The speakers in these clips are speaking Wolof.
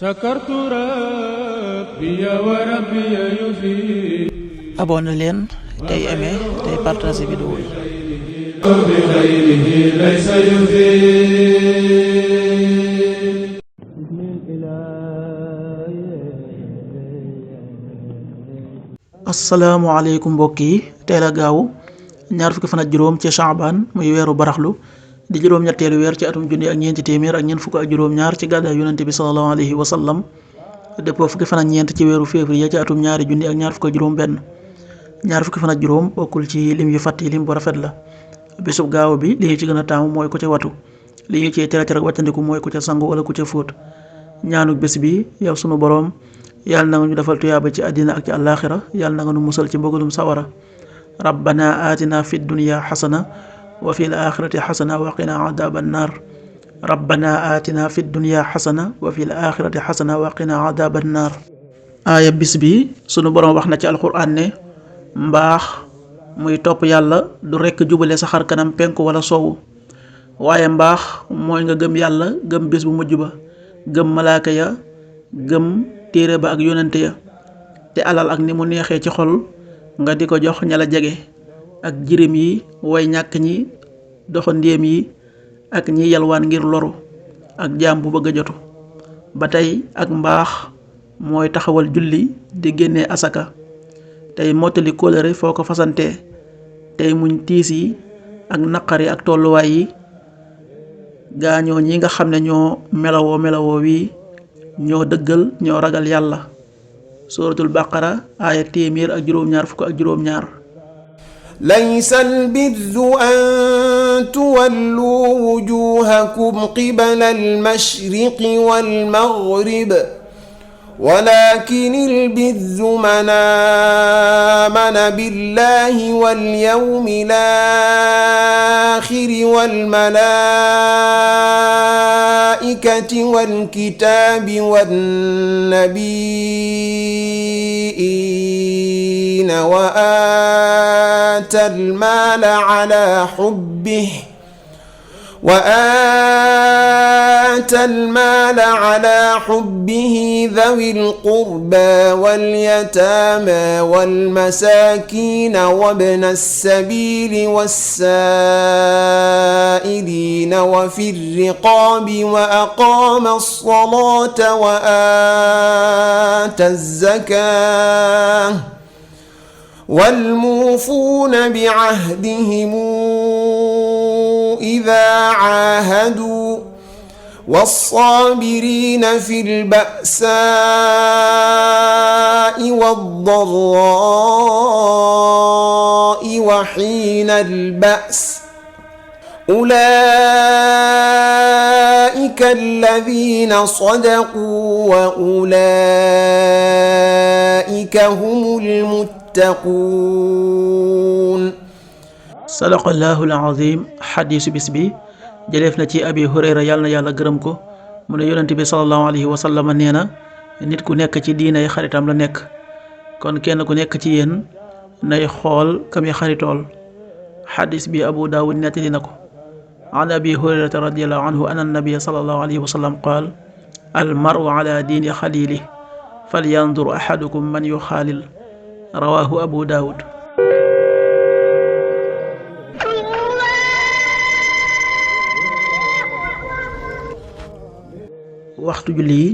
شكرت ربي وربي يفيد. abonné leen tey aimé tey partager vidéo yi. بخيره ليس يفيد. asalaamaaleykum mbokk yi, tey la gaaw ñaar fukki fan ak juróom ci Shaaban muy weeru baraxlu di juróom-ñetteelu weer ci atum junni ak ñeenti téeméer ak ñeent fukk ak juróom-ñaar ci gàddaay yonente bi sallallahu alayhi wa sallam dëppoo fukki fan ak ñeent ci weeru février ci atum ñaari junni ak ñaar fukk ak juróom-benn. ñaar fukki fan ak juróom bokkul ci lim yu fàtt yi lim bu rafet la. bésub gaaw bi li ñu ci gën a taamu mooy ku ca watu, li ñu cee tere ak wàccandiku mooy ku ca sangu wala ku ca fóot. ñaanuk bés bi, yow sunu boroom, yàlla na nga ñu defal tuyaaba ci àddina ak ci àllaaxira, yàlla na nga nu musal ci mbugalum sawara. rabbana atina fi dunya xasana wa fi l axirati xasana wa qina adaban naar. rabbana atina fi dunya xasana wa fi l axirati xasana wa qina adaban naar. aaya bis bi sunu boroom wax na ci alxuraan ne mbaax muy topp yàlla du rekk jubale sa xar kanam penku wala soowu, waaye mbaax mooy nga gëm yàlla, gëm bés bu mujj ba, gëm malaaka ya, gëm téere ba ak yonente ya, te alal ak ni mu neexee ci xol nga di ko jox ña la jege, ak jirim yi, way ñàkk ñi, doxandéem yi, ak ñi yalwaan ngir loru, ak jaam bu bëgg a jotu. ba tey ak mbaax mooy taxawal julli, di génnee asaka, tey mottali kóllëre foo ko fasante, tey muñ tiis yi ak naqar yi ak tolluwaay yi. gaañoo ñi nga xam ne ñoo melawoo wi ñoo dëggal, ñoo ragal yàlla. suratul baqara aaya téeméer ak juróom-ñaar fukk ak juróom-ñaar. laysa albirru an tuwallu wujuhakum qibala almashriqi walmaghrib ولكن البر من آمن بالله واليوم الآخر والملائكة والكتاب والنبيين وآتى المال على حبه ذوي القربى واليتامى والمساكين وابن السبيل والسائلين وفي الرقاب وأقام الصلاة وآتى الزكاة والموفون بعهدهم إذا عاهدوا والصابرين في البأساء والضراء وحين البأس أولئك الذين صدقوا وأولئك هم المتقون. sadaqallahul azim. xadiisu bis bi jëleef na ci abi hurayra yàlla na yàlla gërëm ko, mu ne yonent bi sallallahu alayhi wa sallam nee na nit ku nekk ci diinay xaritam la nekk, kon kenn ku nekk ci yéen nay xool kam yi xaritool. xadiis bi abu daawud nettali na ko. an abi hurayrata radiallahu anhu an annabia sallallahu alayhi wa sallam qaal almaru ala diini xalili falyandur ahadukum man yuxaalil. rawaahu abu daawud. waxtu julli yi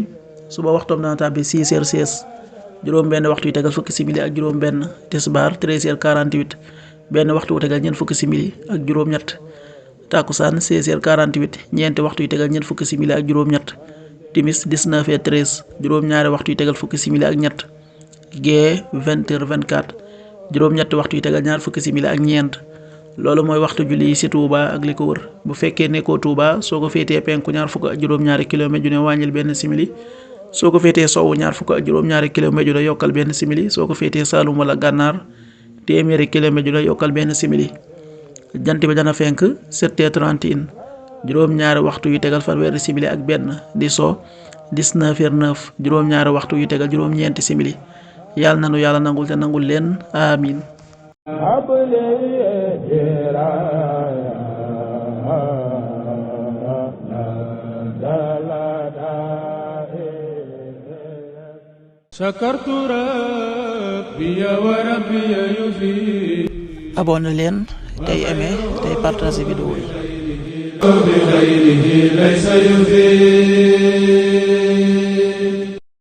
suba waxtoom dana tàbbi 6h16, juróom benn waxtu yu tegal fukki simili ak juróom benn. tisbaar 13h48, benn waxtu wu tegal ñeent fukki simili ak juróom ñett. takkusaan 16h48, ñeenti waxtu yu tegal ñeent fukki simili ak juróom ñett. timis 19h13, juróom ñaari waxtu yu tegal fukki simili ak ñett. gee 20h24, juróom ñetti waxtu yu tegal ñaar fukki simili ak ñeent. loolu mooy waxtu julli yi ci Touba ak li ko wër. bu fekkee nekkoo Touba, soo ko féetee penku ñaar fukk ak juróom-ñaari kilomètre ju ne wàññil benn simili, soo ko féetee sowwu ñaar fukk ak juróom-ñaari kilomètre ju ne yokkal benn simili, soo ko féetee Saalum wala Gànnaar téeméeri kilomètre ju ne yokkal benn simili. jant bi dana fenk 7h31, juróom-ñaari waxtu yu tegal fanweeri simili ak benn, di so 19h09, juróom-ñaari waxtu yu tegal juróom-ñeenti simili. yàlla nanu yàlla nangul te nangul leen, amin. la شكرت ربي وربي يفيد abonné leen tey aimé tey partager vidéo yi بغيره ليس يفيد